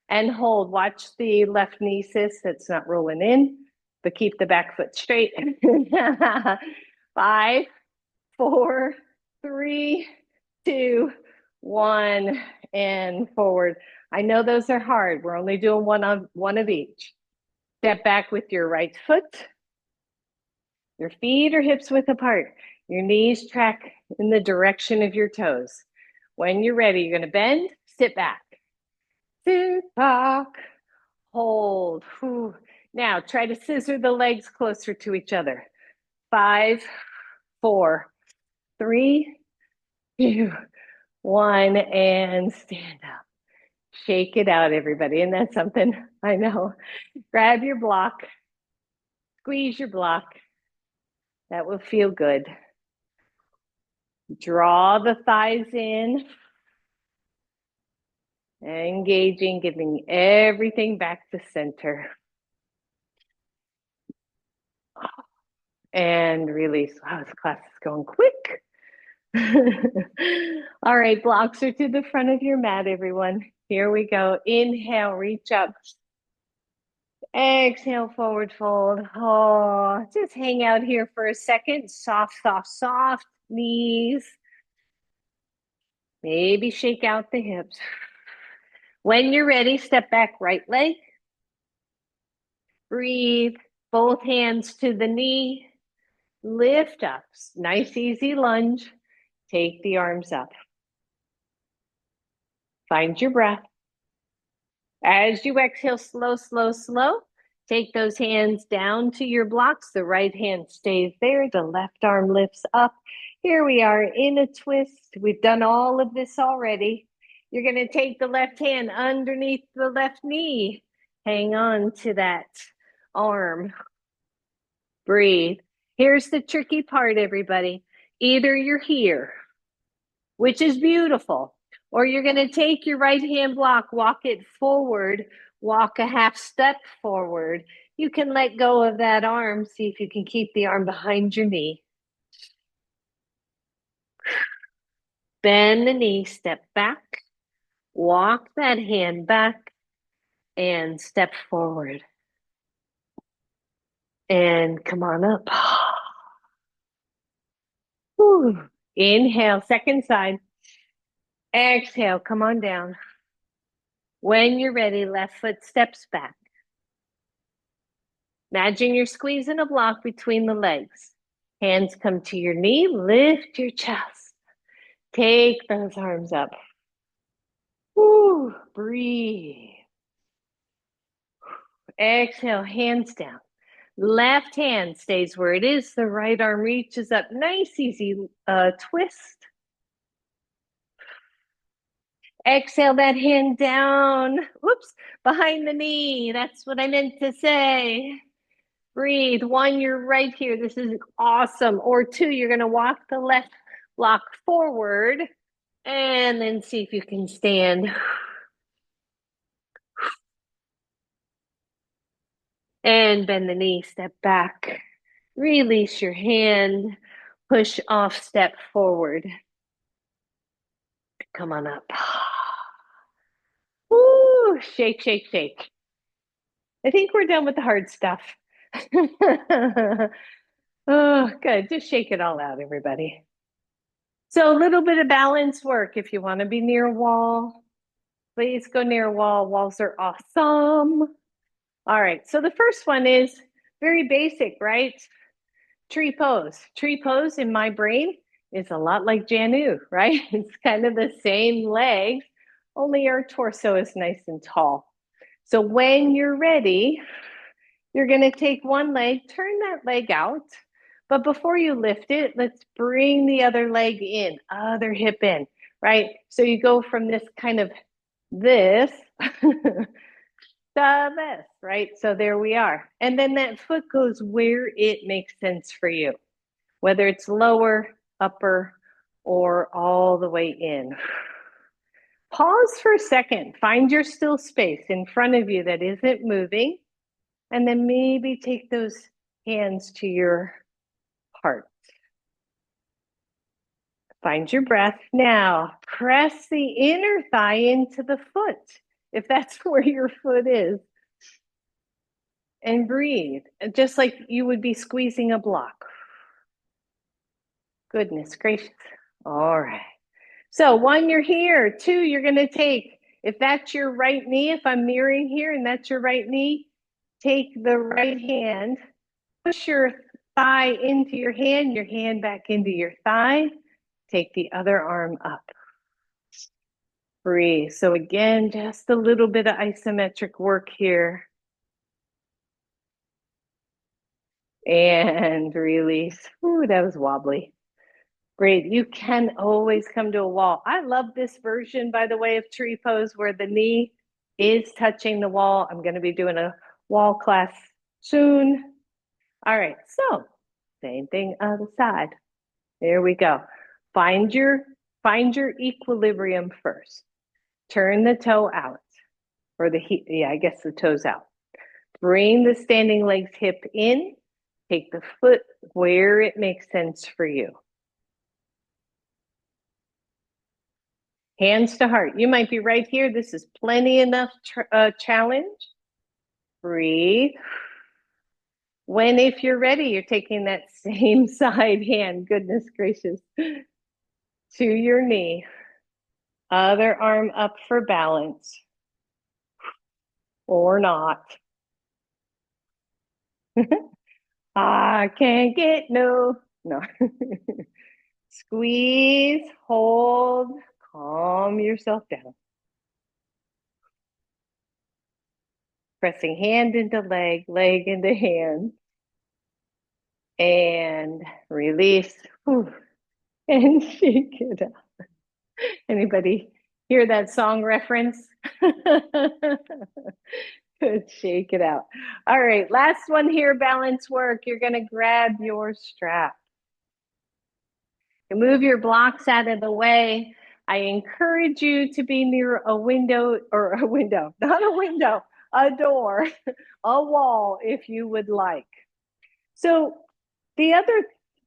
And hold. Watch the left knee, sis. It's not rolling in, but keep the back foot straight. 5, 4, 3, 2, 1, and forward. I know those are hard. We're only doing one of each. Step back with your right foot. Your feet are hips width apart. Your knees track in the direction of your toes. When you're ready, you're going to bend, sit back. Sit back, hold. Whew. Now try to scissor the legs closer to each other. 5, 4, 3, 2, 1, and stand up. Shake it out, everybody. And that's something I know. Grab your block, squeeze your block. That will feel good. Draw the thighs in, engaging, getting everything back to center. And release. Wow, this class is going quick. All right, blocks are to the front of your mat, everyone. Here we go. Inhale, reach up. Exhale, forward fold. Oh, just hang out here for a second. Soft, soft, soft knees. Maybe shake out the hips. When you're ready, step back, right leg. Breathe. Both hands to the knee. Lift up. Nice, easy lunge. Take the arms up. Find your breath. As you exhale, slow, slow, slow. Take those hands down to your blocks. The right hand stays there. The left arm lifts up. Here we are in a twist. We've done all of this already. You're going to take the left hand underneath the left knee. Hang on to that arm. Breathe. Here's the tricky part, everybody. Either you're here, which is beautiful, or you're going to take your right hand block, walk it forward, walk a half step forward. You can let go of that arm. See if you can keep the arm behind your knee. Bend the knee, step back, walk that hand back, and step forward. And come on up. Whew. Inhale, second side. Exhale, come on down. When you're ready, left foot steps back. Imagine you're squeezing a block between the legs. Hands come to your knee, lift your chest. Take those arms up. Woo, breathe. Exhale, hands down. Left hand stays where it is. The right arm reaches up. Nice, easy twist. Exhale that hand down. Whoops, behind the knee. That's what I meant to say. Breathe. One, you're right here. This is awesome. Or two, you're going to walk the left block forward and then see if you can stand. And bend the knee, step back. Release your hand. Push off, step forward. Come on up. Woo, shake, shake, shake. I think we're done with the hard stuff. Oh, good. Just shake it all out, everybody. So a little bit of balance work. If you want to be near a wall, please go near a wall. Walls are awesome. All right. So the first one is very basic, right? Tree pose. Tree pose in my brain is a lot like Janu, right? It's kind of the same legs, only our torso is nice and tall. So when you're ready, you're going to take one leg, turn that leg out. But before you lift it, let's bring the other leg in, other hip in, right? So you go from this kind of this to this, right? So there we are. And then that foot goes where it makes sense for you, whether it's lower, upper, or all the way in. Pause for a second. Find your still space in front of you that isn't moving. And then maybe take those hands to your heart. Find your breath. Now, press the inner thigh into the foot, if that's where your foot is. And breathe, just like you would be squeezing a block. Goodness gracious. All right. So one, you're here. Two, you're going to take, if that's your right knee, if I'm mirroring here and that's your right knee, take the right hand, push your thigh into your hand back into your thigh. Take the other arm up. Breathe. So again, just a little bit of isometric work here. And release. Ooh, that was wobbly. Breathe. You can always come to a wall. I love this version, by the way, of tree pose where the knee is touching the wall. I'm going to be doing a wall class soon. All right, so same thing other side. There we go. Find your equilibrium first. Turn the toe out, or I guess the toes out. Bring the standing legs hip in. Take the foot where it makes sense for you. Hands to heart. You might be right here. This is plenty enough challenge. Breathe. When, if you're ready, you're taking that same side hand, goodness gracious, to your knee. Other arm up for balance. Or not. I can't get no. Squeeze, hold, calm yourself down. Pressing hand into leg, leg into hand. And release. Whew. And shake it out. Anybody hear that song reference? Good, shake it out. All right, last one here, balance work. You're gonna grab your strap. You move your blocks out of the way. I encourage you to be near a window, or a window, not a window, a door, a wall if you would like. So the other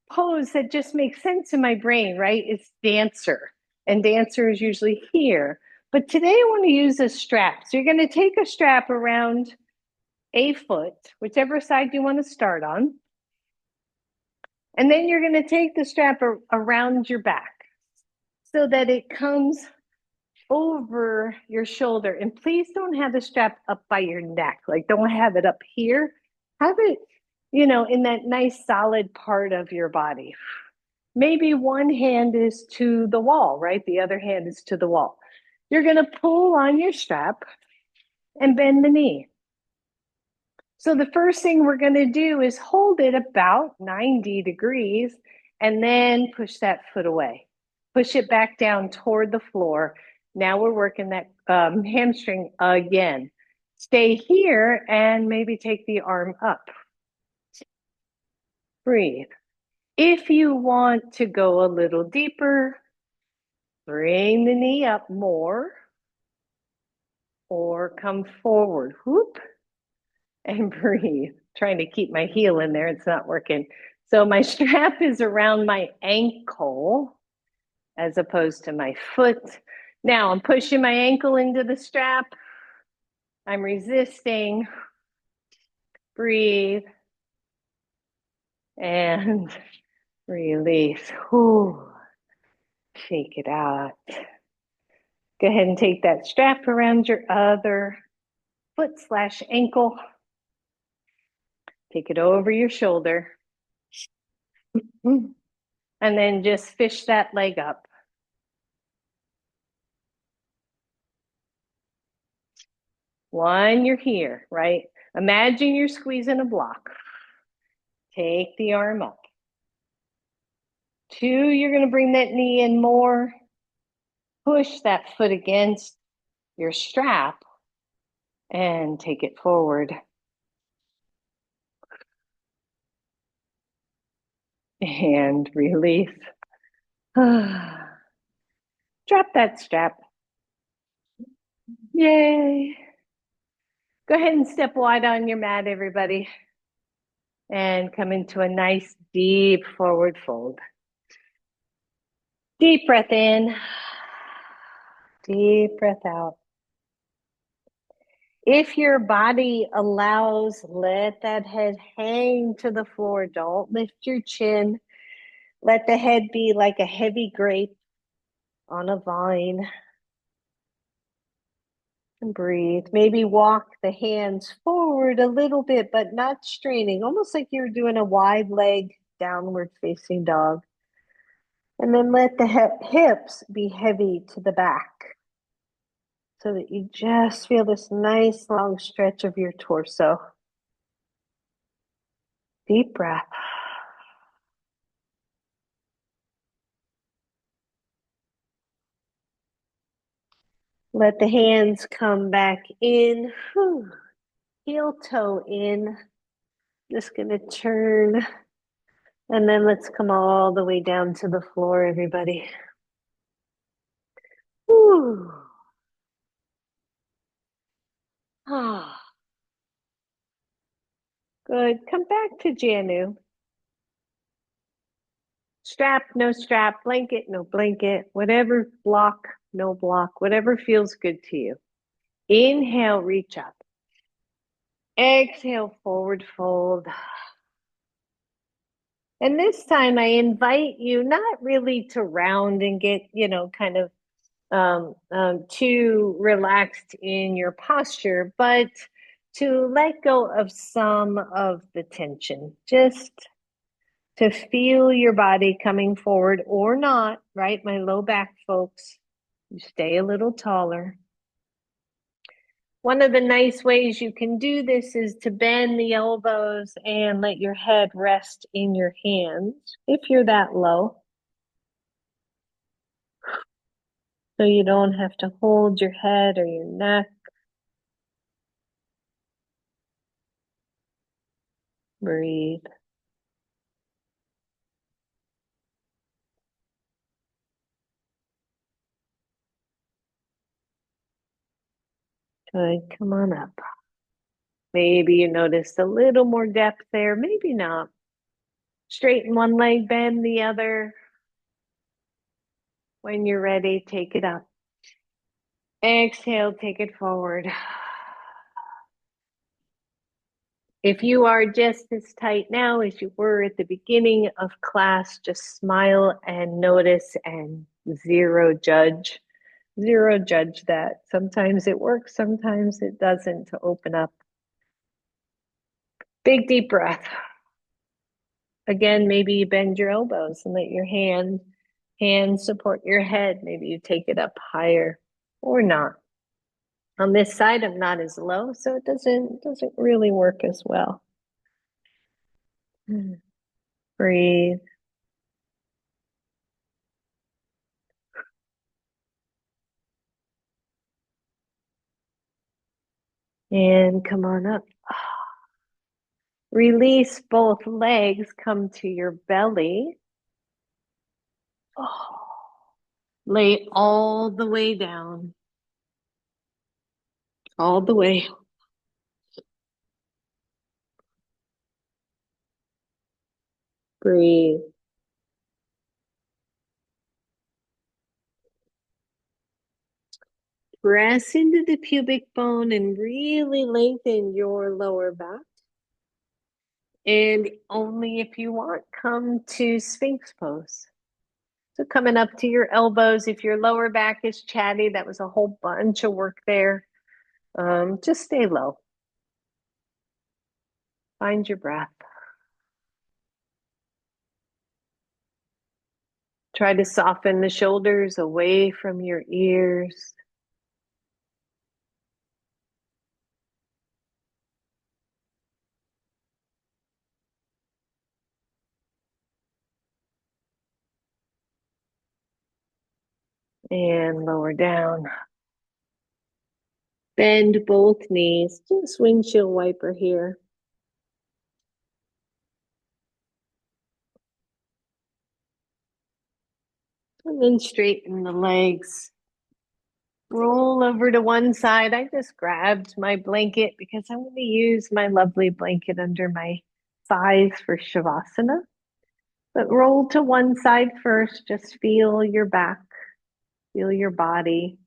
pose that just makes sense in my brain, right, is dancer. And dancer is usually here. But today I want to use a strap. So you're going to take a strap around a foot, whichever side you want to start on. And then you're going to take the strap around your back so that it comes over your shoulder. And please don't have the strap up by your neck. Like, don't have it up here. Have it, in that nice solid part of your body. Maybe one hand is to the wall, right? The other hand is to the wall. You're going to pull on your strap and bend the knee. So the first thing we're going to do is hold it about 90 degrees and then push that foot away. Push it back down toward the floor. Now we're working that hamstring again. Stay here and maybe take the arm up. Breathe. If you want to go a little deeper, bring the knee up more or come forward. Whoop. And breathe. Trying to keep my heel in there. It's not working. So my strap is around my ankle as opposed to my foot. Now I'm pushing my ankle into the strap. I'm resisting. Breathe. And release. Whew. Shake it out. Go ahead and take that strap around your other foot/ankle. Take it over your shoulder. And then just fish that leg up. One, you're here, right? Imagine you're squeezing a block. Take the arm up. Two, you're going to bring that knee in more. Push that foot against your strap and take it forward. And release. Drop that strap. Yay. Go ahead and step wide on your mat, everybody. And come into a nice deep forward fold. Deep breath in. Deep breath out. If your body allows, let that head hang to the floor. Don't lift your chin. Let the head be like a heavy grape on a vine. And breathe. Maybe walk the hands forward a little bit, but not straining, almost like you're doing a wide leg downward facing dog. And then let the hips be heavy to the back so that you just feel this nice long stretch of your torso. Deep breath. Let the hands come back in. Whew. Heel toe in. Just going to turn. And then let's come all the way down to the floor, everybody. Whew. Ah. Good. Come back to Janu. Strap, no strap. Blanket, no blanket. Whatever, block, no block. Whatever feels good to you. Inhale, reach up. Exhale, forward fold. And this time I invite you not really to round and get, kind of too relaxed in your posture, but to let go of some of the tension, just to feel your body coming forward or not, right? My low back folks, you stay a little taller. One of the nice ways you can do this is to bend the elbows and let your head rest in your hands if you're that low. So you don't have to hold your head or your neck. Breathe. Good. Come on up. Maybe you noticed a little more depth there. Maybe not. Straighten one leg, bend the other. When you're ready, take it up. Exhale, take it forward. If you are just as tight now as you were at the beginning of class, just smile and notice and zero judge. Zero judge that. Sometimes it works, sometimes it doesn't to open up. Big deep breath. Again, maybe you bend your elbows and let your hands support your head. Maybe you take it up higher or not. On this side, I'm not as low, so it doesn't really work as well. Breathe. And come on up. Release both legs, come to your belly. Lay all the way down. All the way. Breathe. Press into the pubic bone and really lengthen your lower back. And only if you want, come to Sphinx pose. So coming up to your elbows, if your lower back is chatty, that was a whole bunch of work there. Just stay low. Find your breath. Try to soften the shoulders away from your ears. And lower down. Bend both knees, just windshield wiper here. And then straighten the legs. Roll over to one side. I just grabbed my blanket because I'm going to use my lovely blanket under my thighs for Shavasana. But roll to one side first. Just feel your back, feel your body.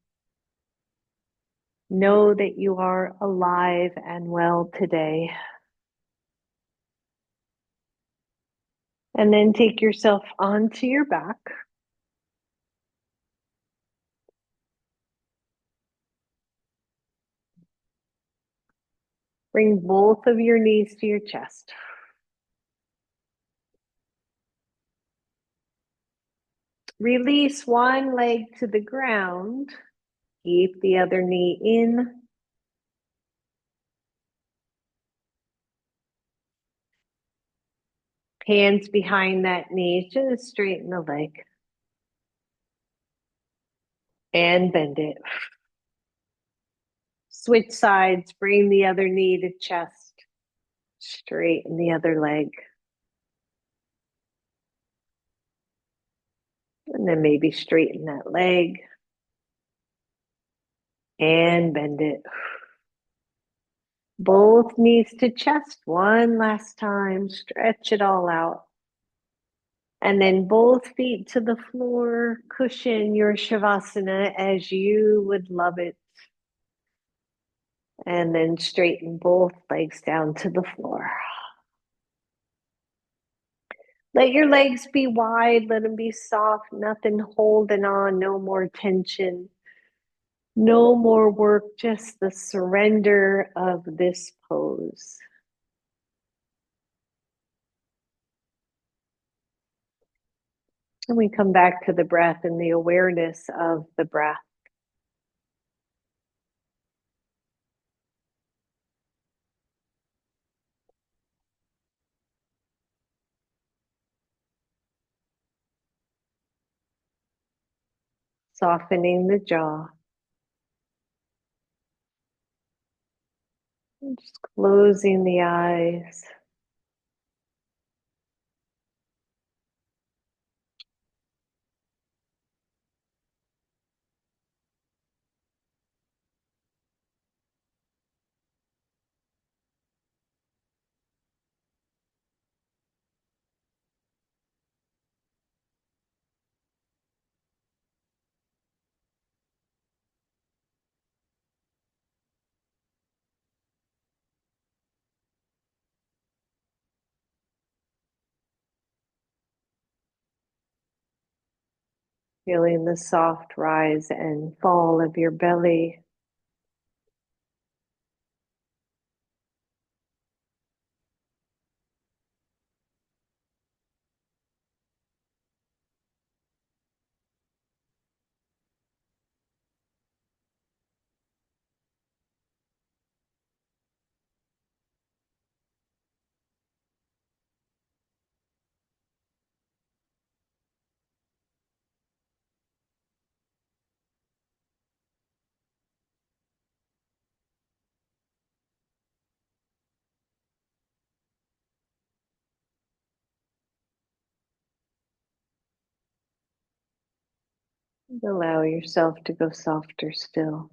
Know that you are alive and well today. And then take yourself onto your back. Bring both of your knees to your chest. Release one leg to the ground. Keep the other knee in. Hands behind that knee. Just straighten the leg. And bend it. Switch sides. Bring the other knee to chest. Straighten the other leg. And then maybe straighten that leg. And bend it. Both knees to chest one last time. Stretch it all out. And then both feet to the floor. Cushion your Shavasana as you would love it. And then straighten both legs down to the floor. Let your legs be wide. Let them be soft. Nothing holding on. No more tension. No more work. Just the surrender of this pose. And we come back to the breath and the awareness of the breath. softening the jaw, and just closing the eyes. Feeling the soft rise and fall of your belly. Allow yourself to go softer still.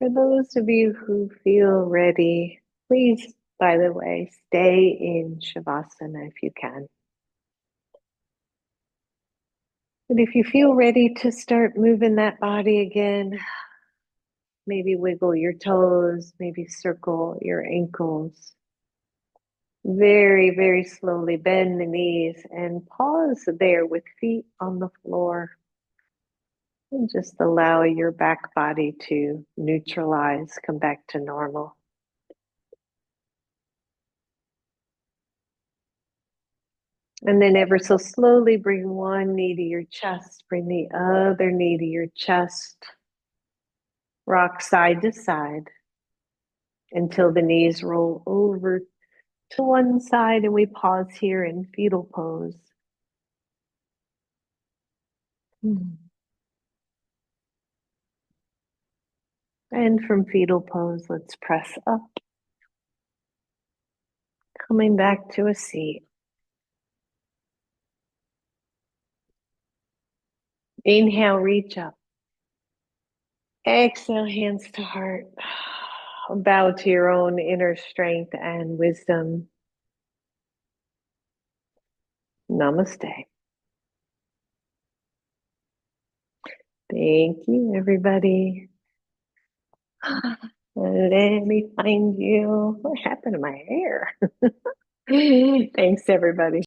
For those of you who feel ready, please, by the way, stay in Shavasana if you can. But if you feel ready to start moving that body again, maybe wiggle your toes, maybe circle your ankles. Very, very slowly bend the knees and pause there with feet on the floor. And just allow your back body to neutralize, come back to normal. And then ever so slowly bring one knee to your chest, bring the other knee to your chest. Rock side to side until the knees roll over to one side and we pause here in fetal pose. And from fetal pose, let's press up, coming back to a seat. Inhale, reach up. Exhale, hands to heart. Bow to your own inner strength and wisdom. Namaste. Thank you, everybody. Let me find you. What happened to my hair? Thanks, everybody.